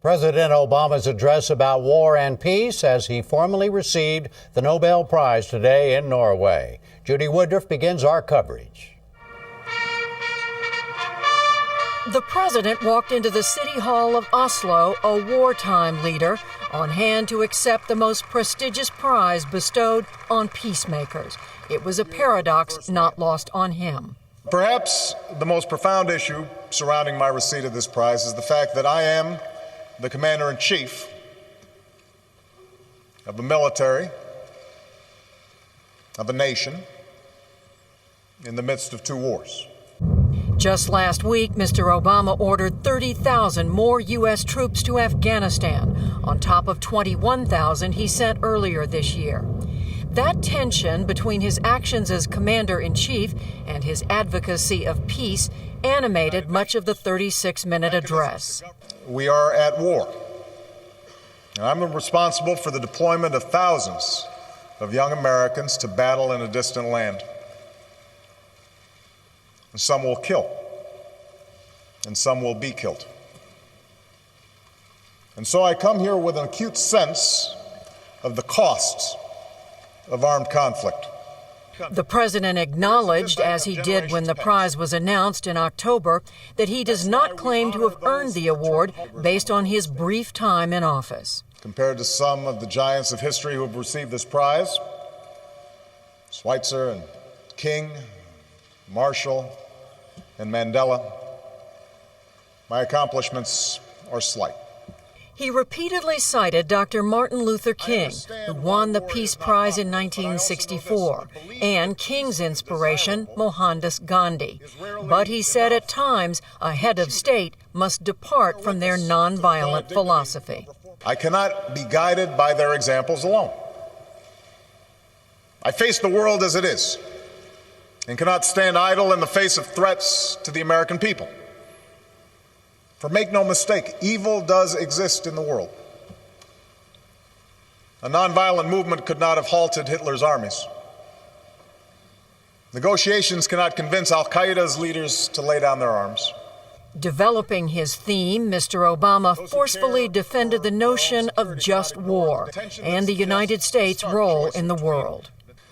President Obama's address about war and peace as he formally received the Nobel Prize today in Norway. Judy Woodruff begins our coverage. The president walked into the City Hall of Oslo, a wartime leader, on hand to accept the most prestigious prize bestowed on peacemakers. It was a paradox not lost on him. Perhaps the most profound issue surrounding my receipt of this prize is the fact that I am the commander-in-chief of a military, of a nation, in the midst of two wars. Just last week, Mr. Obama ordered 30,000 more U.S. troops to Afghanistan, on top of 21,000 he sent earlier this year. That tension between his actions as commander-in-chief and his advocacy of peace animated much of the 36-minute address. We are at war. And I'm responsible for the deployment of thousands of young Americans to battle in a distant land. And some will kill, and some will be killed. And so I come here with an acute sense of the costs of armed conflict. The president acknowledged, as he did when the prize was announced in October, that he does not claim to have earned the award based on his brief time in office. Compared to some of the giants of history who have received this prize, Schweitzer and King, Marshall, and Mandela, my accomplishments are slight. He repeatedly cited Dr. Martin Luther King, who won the Peace Prize in 1964, and King's inspiration, Mohandas Gandhi. But he said at times a head of state must depart from their nonviolent philosophy. I cannot be guided by their examples alone. I face the world as it is and cannot stand idle in the face of threats to the American people. For make no mistake, evil does exist in the world. A nonviolent movement could not have halted Hitler's armies. Negotiations cannot convince al-Qaeda's leaders to lay down their arms. Developing his theme, Mr. Obama forcefully defended the notion of just war and the United States' role in the world.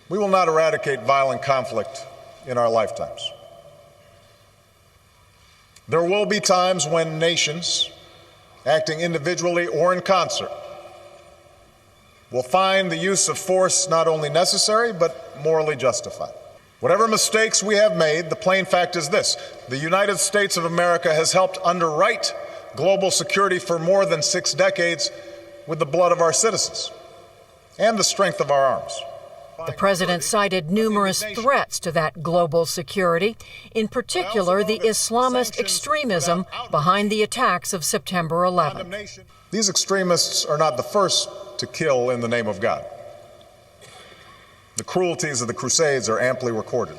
We will not eradicate violent conflict in our lifetimes. There will be times when nations, acting individually or in concert, will find the use of force not only necessary, but morally justified. Whatever mistakes we have made, the plain fact is this: the United States of America has helped underwrite global security for more than 6 decades with the blood of our citizens and the strength of our arms. The president cited numerous threats to that global security, in particular the Islamist extremism behind the attacks of September 11th. These extremists are not the first to kill in the name of God. The cruelties of the Crusades are amply recorded.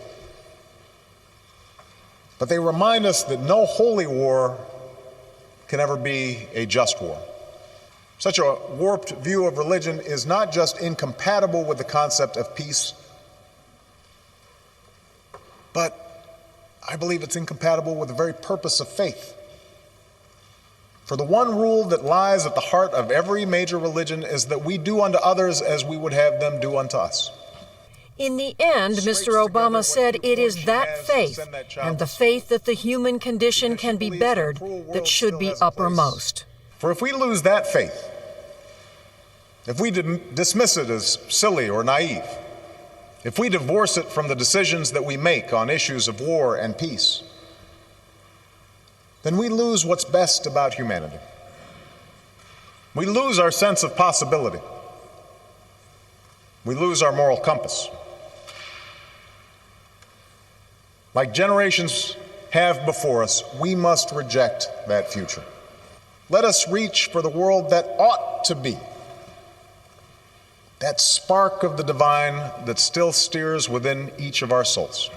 But they remind us that no holy war can ever be a just war. Such a warped view of religion is not just incompatible with the concept of peace, but I believe it's incompatible with the very purpose of faith. For the one rule that lies at the heart of every major religion is that we do unto others as we would have them do unto us. In the end, Mr. Obama said it is that faith, and the faith that the human condition can be bettered, that should be uppermost. For if we lose that faith, if we dismiss it as silly or naive, if we divorce it from the decisions that we make on issues of war and peace, then we lose what's best about humanity. We lose our sense of possibility. We lose our moral compass. Like generations have before us, we must reject that future. Let us reach for the world that ought to be, that spark of the divine that still steers within each of our souls.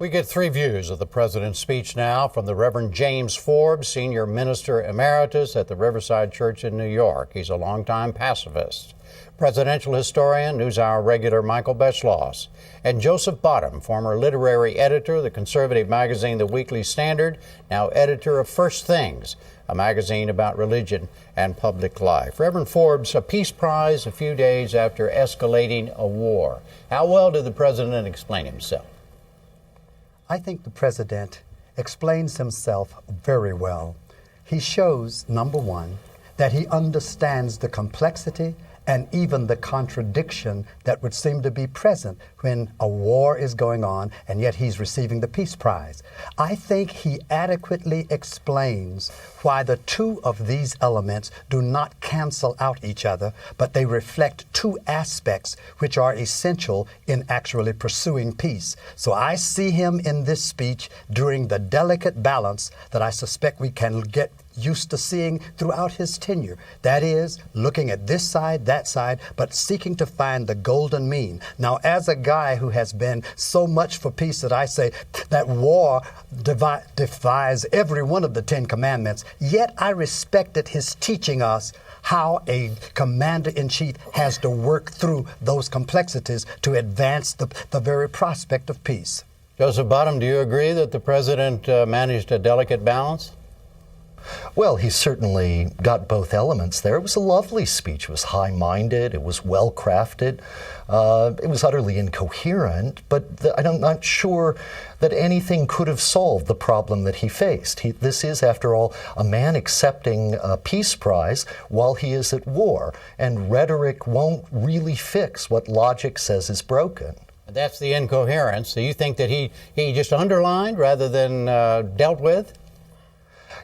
We get three views of the president's speech now from the Reverend James Forbes, Senior Minister Emeritus at the Riverside Church in New York. He's a longtime pacifist. Presidential historian, NewsHour regular Michael Beschloss, and Joseph Bottom, former literary editor of the conservative magazine The Weekly Standard, now editor of First Things, a magazine about religion and public life. Reverend Forbes, a Peace Prize a few days after escalating a war. How well did the president explain himself? I think the president explains himself very well. He shows, number one, that he understands the complexity and even the contradiction that would seem to be present when a war is going on and yet he's receiving the Peace Prize. I think he adequately explains why the two of these elements do not cancel out each other, but they reflect two aspects which are essential in actually pursuing peace. So I see him in this speech during the delicate balance that I suspect we can get used to seeing throughout his tenure. That is, looking at this side, that side, but seeking to find the golden mean. Now, as a guy who has been so much for peace that I say that war defies every one of the 10 Commandments, yet I respected his teaching us how a commander-in-chief has to work through those complexities to advance the very prospect of peace. Joseph Bottom, do you agree that the president managed a delicate balance? Well, he certainly got both elements there. It was a lovely speech. It was high-minded. It was well-crafted. It was utterly incoherent, but I'm not sure that anything could have solved the problem that he faced. This is, after all, a man accepting a Peace Prize while he is at war, and rhetoric won't really fix what logic says is broken. That's the incoherence. Do you think that he just underlined rather than dealt with?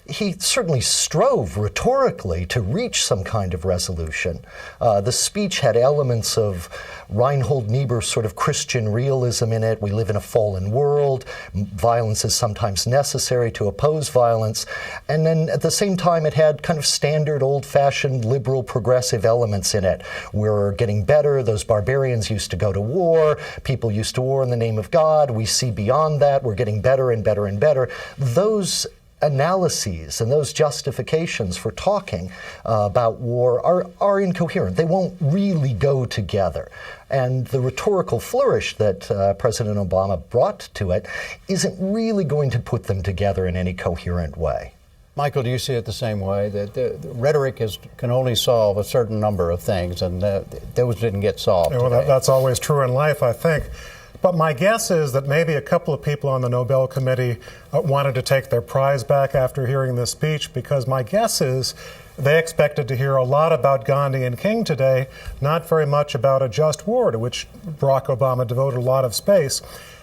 He certainly strove rhetorically to reach some kind of resolution. The speech had elements of Reinhold Niebuhr's sort of Christian realism in it. We live in a fallen world. Violence is sometimes necessary to oppose violence. And then at the same time, it had kind of standard old-fashioned liberal progressive elements in it. We're getting better. Those barbarians used to go to war. People used to war in the name of God. We see beyond that. We're getting better and better and better. Those analyses and those justifications for talking about war are incoherent. They won't really go together. And the rhetorical flourish that President Obama brought to it isn't really going to put them together in any coherent way. Michael, do you see it the same way, that the rhetoric can only solve a certain number of things, and those didn't get solved Well, today? that's always true in life, I think. But my guess is that maybe a couple of people on the Nobel Committee wanted to take their prize back after hearing this speech, because my guess is they expected to hear a lot about Gandhi and King today, not very much about a just war, to which Barack Obama devoted a lot of space.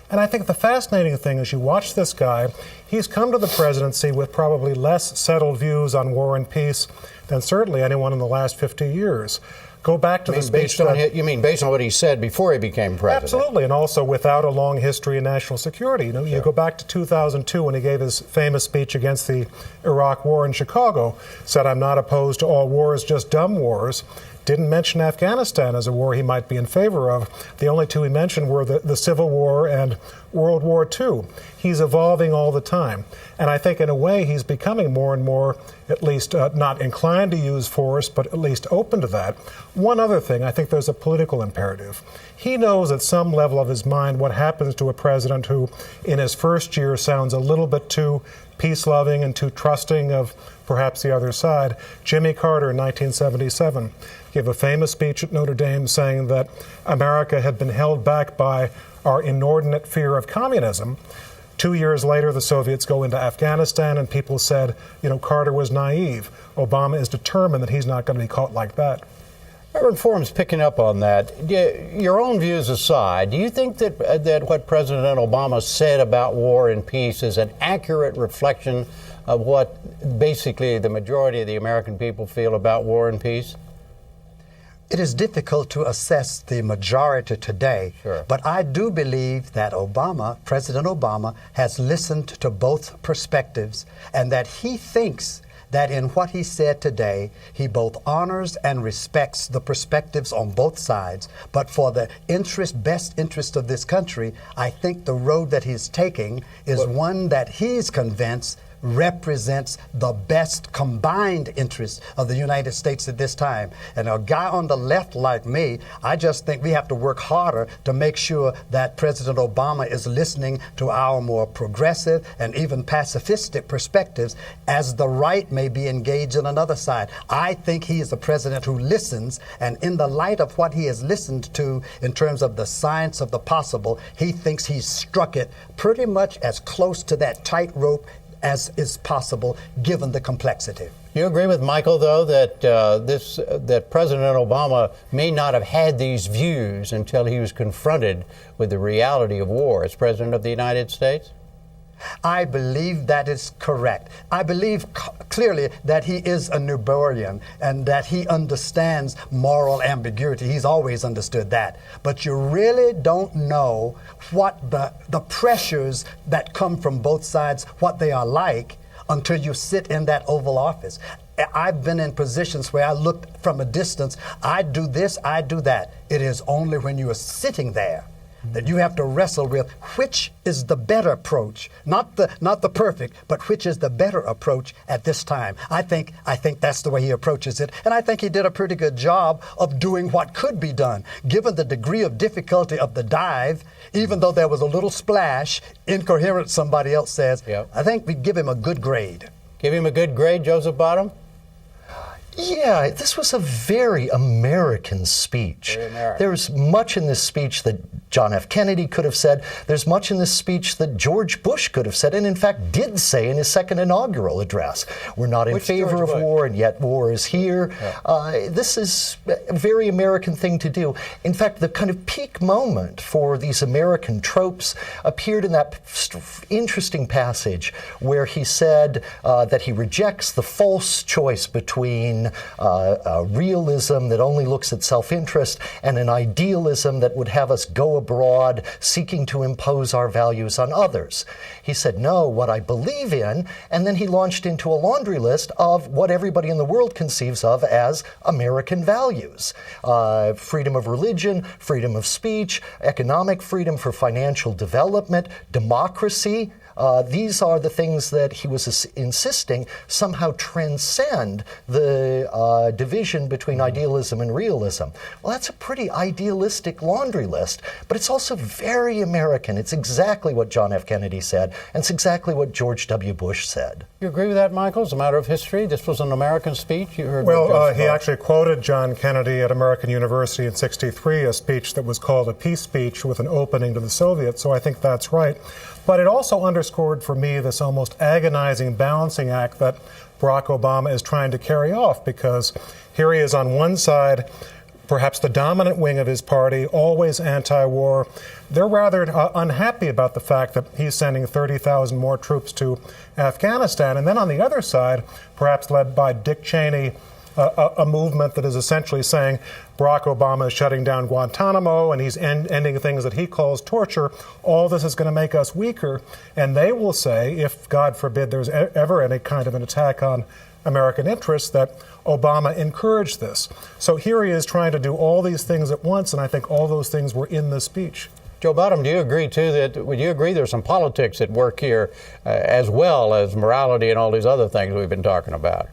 And I think the fascinating thing is you watch this guy, he's come to the presidency with probably less settled views on war and peace than certainly anyone in the last 50 years. Go back to the speech. You mean based on what he said before he became president? Absolutely, and also without a long history in national security. You go back to 2002 when he gave his famous speech against the Iraq War in Chicago, said, "I'm not opposed to all wars, just dumb wars." Didn't mention Afghanistan as a war he might be in favor of. The only two he mentioned were the Civil War and World War II. He's evolving all the time. And I think in a way he's becoming more and more, at least not inclined to use force, but at least open to that. One other thing, I think there's a political imperative. He knows at some level of his mind what happens to a president who, in his first year, sounds a little bit too peace-loving and too trusting of perhaps the other side. Jimmy Carter in 1977 gave a famous speech at Notre Dame saying that America had been held back by our inordinate fear of communism. 2 years later, the Soviets go into Afghanistan, and people said, Carter was naive. Obama is determined that he's not going to be caught like that. Reverend Forbes, picking up on that, your own views aside, do you think that what President Obama said about war and peace is an accurate reflection of what basically the majority of the American people feel about war and peace? It is difficult to assess the majority today, Sure. but I do believe that President Obama, has listened to both perspectives, and that he thinks that in what he said today, he both honors and respects the perspectives on both sides. But for the best interest of this country, I think the road that he's taking is one that he's convinced represents the best combined interest of the United States at this time. And a guy on the left like me, I just think we have to work harder to make sure that President Obama is listening to our more progressive and even pacifistic perspectives, as the right may be engaged in another side. I think he is a president who listens, and in the light of what he has listened to in terms of the science of the possible, he thinks he's struck it pretty much as close to that tightrope as is possible, given the complexity. You agree with Michael, though, that that President Obama may not have had these views until he was confronted with the reality of war as President of the United States? I believe that is correct. I believe clearly that he is a Niebuhrian and that he understands moral ambiguity. He's always understood that. But you really don't know what the pressures that come from both sides, what they are like, until you sit in that Oval Office. I've been in positions where I looked from a distance. I do this, I do that. It is only when you are sitting there that you have to wrestle with which is the better approach, not the perfect, but which is the better approach at this time. I think that's the way he approaches it, and I think he did a pretty good job of doing what could be done, given the degree of difficulty of the dive. Even though there was a little splash, incoherent, somebody else says. Yep. I think we give him a good grade. Give him a good grade, Joseph Bottom? Yeah, this was a very American speech. Very American. There's much in this speech that John F. Kennedy could have said. There's much in this speech that George Bush could have said, and in fact did say in his second inaugural address. We're not in favor of war, and yet war is here. Yeah. This is a very American thing to do. In fact, the kind of peak moment for these American tropes appeared in that interesting passage where he said that he rejects the false choice between realism that only looks at self-interest and an idealism that would have us go abroad seeking to impose our values on others. He said, no, what I believe in, and then he launched into a laundry list of what everybody in the world conceives of as American values. Freedom of religion, freedom of speech, economic freedom for financial development, democracy. These are the things that he was insisting somehow transcend the division between idealism and realism. Well, that's a pretty idealistic laundry list, but it's also very American. It's exactly what John F. Kennedy said, and it's exactly what George W. Bush said. You agree with that, Michael? As a matter of history, this was an American speech? You heard. Well, he actually quoted John Kennedy at American University in '63, a speech that was called a peace speech with an opening to the Soviets, so I think that's right. But it also underscored for me this almost agonizing balancing act that Barack Obama is trying to carry off, because here he is on one side, perhaps the dominant wing of his party, always anti-war. They're rather unhappy about the fact that he's sending 30,000 more troops to Afghanistan. And then on the other side, perhaps led by Dick Cheney, a movement that is essentially saying Barack Obama is shutting down Guantanamo and he's ending things that he calls torture. All this is going to make us weaker. And they will say, if, God forbid, there's ever any kind of an attack on American interests, that Obama encouraged this. So here he is trying to do all these things at once, and I think all those things were in this speech. Joe Bottom, do you agree, too, would you agree there's some politics at work here as well as morality and all these other things we've been talking about?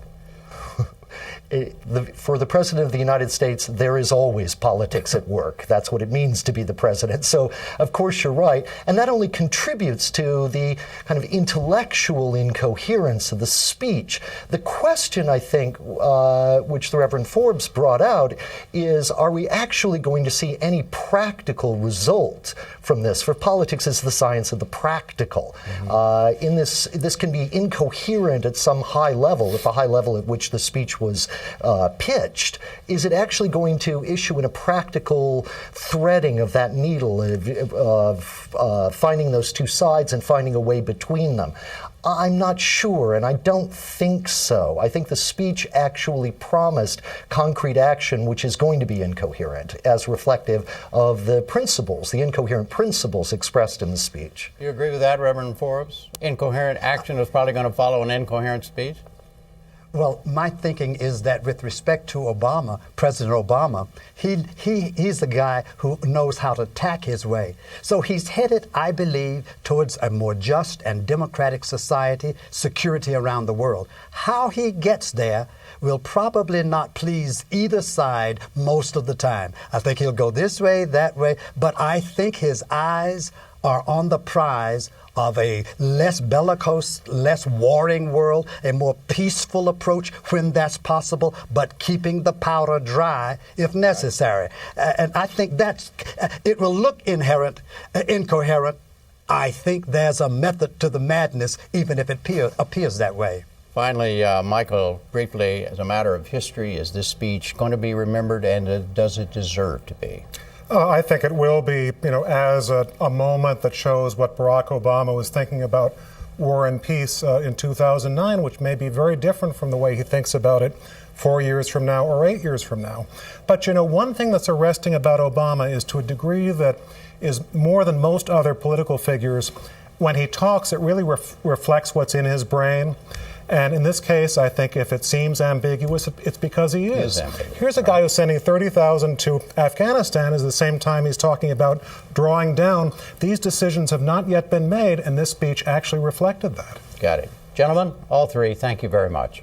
For the President of the United States, there is always politics at work. That's what it means to be the president. So, of course, you're right. And that only contributes to the kind of intellectual incoherence of the speech. The question, I think, which the Reverend Forbes brought out, is, are we actually going to see any practical result from this? For politics is the science of the practical. Mm-hmm. This can be incoherent at some high level, at the high level at which the speech was pitched. Is it actually going to issue in a practical threading of that needle of finding those two sides and finding a way between them? I'm not sure, and I don't think so. I think the speech actually promised concrete action, which is going to be incoherent, as reflective of the principles, the incoherent principles expressed in the speech. Do you agree with that, Reverend Forbes? Incoherent action is probably going to follow an incoherent speech? Well, my thinking is that with respect to Obama, President Obama, he's the guy who knows how to tack his way. So he's headed, I believe, towards a more just and democratic society, security around the world. How he gets there will probably not please either side most of the time. I think he'll go this way, that way, but I think his eyes are on the prize of a less bellicose, less warring world, a more peaceful approach when that's possible, but keeping the powder dry if necessary. And I think it will look incoherent. I think there's a method to the madness, even if it appears that way. Finally, Michael, briefly, as a matter of history, is this speech going to be remembered, and does it deserve to be? I think it will be, as a moment that shows what Barack Obama was thinking about war and peace in 2009, which may be very different from the way he thinks about it 4 years from now or 8 years from now. But, one thing that's arresting about Obama is, to a degree that is more than most other political figures, when he talks, it really reflects what's in his brain. And in this case, I think if it seems ambiguous, it's because he is. Here's a guy who's sending 30,000 to Afghanistan at the same time he's talking about drawing down. These decisions have not yet been made, and this speech actually reflected that. Got it. Gentlemen, all three, thank you very much.